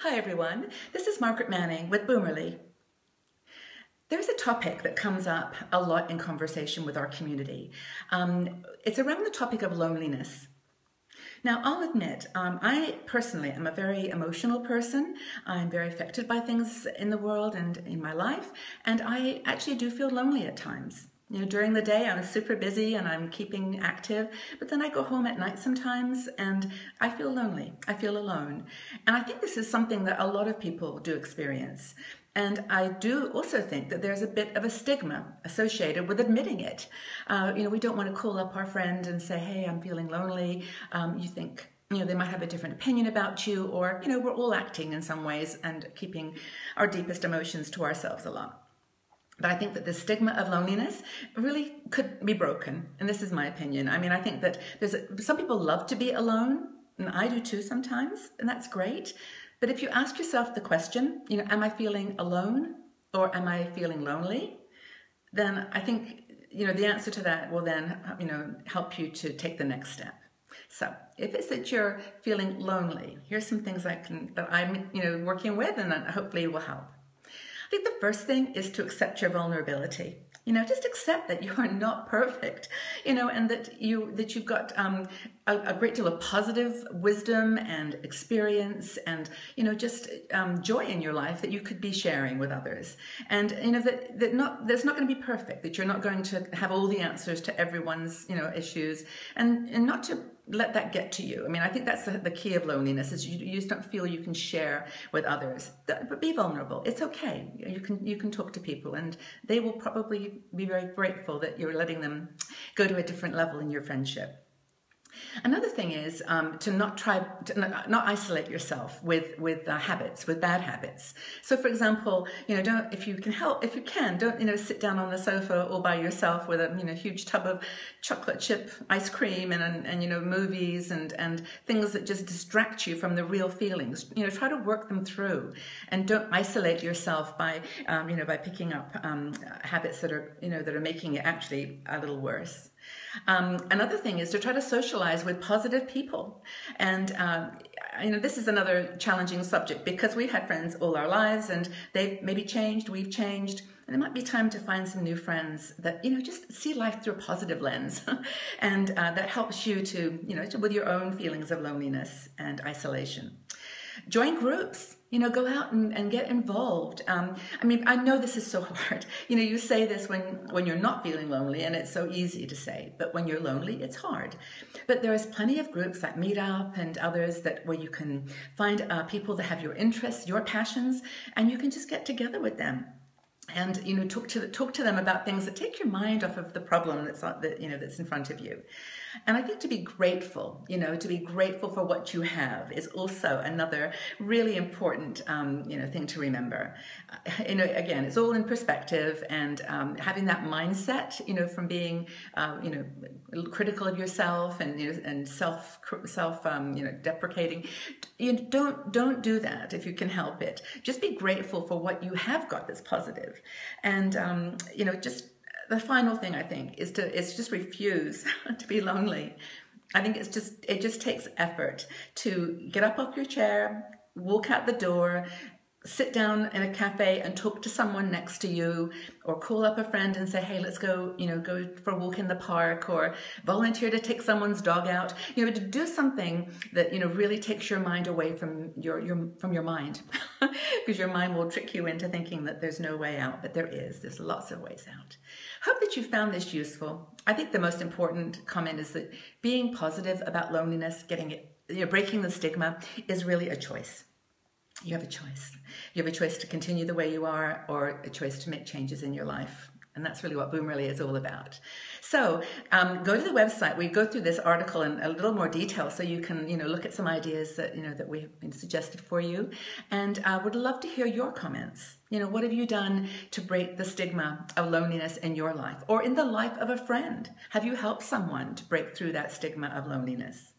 Hi everyone, this is Margaret Manning with Boomerly. There's a topic that comes up a lot in conversation with our community. It's around the topic of loneliness. Now, I'll admit, I personally am a very emotional person. I'm very affected by things in the world and in my life, and I actually do feel lonely at times. You know, during the day I'm super busy and I'm keeping active, but then I go home at night sometimes and I feel lonely, I feel alone. And I think this is something that a lot of people do experience. And I do also think that there's a bit of a stigma associated with admitting it. We don't want to call up our friend and say, hey, I'm feeling lonely. You think, they might have a different opinion about you, or, we're all acting in some ways and keeping our deepest emotions to ourselves a lot. But I think that the stigma of loneliness really could be broken. And this is my opinion. I mean, I think that some people love to be alone, and I do too sometimes, and that's great. But if you ask yourself the question, am I feeling alone or am I feeling lonely? Then I think, the answer to that will then, help you to take the next step. So if it's that you're feeling lonely, here's some things that I'm, working with, and that hopefully will help. I think the first thing is to accept your vulnerability. Just accept that you are not perfect, and that you've got a great deal of positive wisdom and experience and, just joy in your life that you could be sharing with others. And, that's not going to be perfect, that you're not going to have all the answers to everyone's, issues, and not to let that get to you. I mean, I think that's the key of loneliness, is you just don't feel you can share with others. But be vulnerable. It's okay. You can talk to people, and they will probably be very grateful that you're letting them go to a different level in your friendship. Another thing is to not isolate yourself with habits, with bad habits. So, for example, if you can, don't sit down on the sofa all by yourself with a huge tub of chocolate chip ice cream and movies and things that just distract you from the real feelings. Try to work them through, and don't isolate yourself by picking up habits that are making it actually a little worse. Another thing is to try to socialize with positive people. And, this is another challenging subject, because we've had friends all our lives and they've maybe changed, we've changed, and it might be time to find some new friends that, just see life through a positive lens and that helps you to, with your own feelings of loneliness and isolation. Join groups. Go out and get involved. I know this is so hard. You say this when you're not feeling lonely, and it's so easy to say, but when you're lonely, it's hard. But there's plenty of groups like Meetup and others where you can find people that have your interests, your passions, and you can just get together with them. And talk to them about things that take your mind off of the problem that's in front of you. And I think to be grateful, for what you have is also another really important thing to remember. Again, it's all in perspective, and having that mindset, from being critical of yourself and self deprecating. Don't do that if you can help it. Just be grateful for what you have got that's positive. And, just the final thing I think is just refuse to be lonely. I think it just takes effort to get up off your chair, walk out the door, sit down in a cafe and talk to someone next to you, or call up a friend and say, hey, let's go, go for a walk in the park, or volunteer to take someone's dog out, to do something that, really takes your mind away from your mind, because your mind will trick you into thinking that there's no way out, but there's lots of ways out. Hope that you found this useful. I think the most important comment is that being positive about loneliness, breaking the stigma, is really a choice. You have a choice. You have a choice to continue the way you are, or a choice to make changes in your life. And that's really what Boomerly is all about. So go to the website. We go through this article in a little more detail, so you can look at some ideas that that we have been suggested for you. And I would love to hear your comments. What have you done to break the stigma of loneliness in your life, or in the life of a friend? Have you helped someone to break through that stigma of loneliness?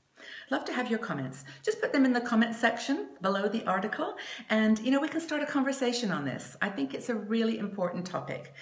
Love to have your comments. Just put them in the comment section below the article, and we can start a conversation on this. I think it's a really important topic.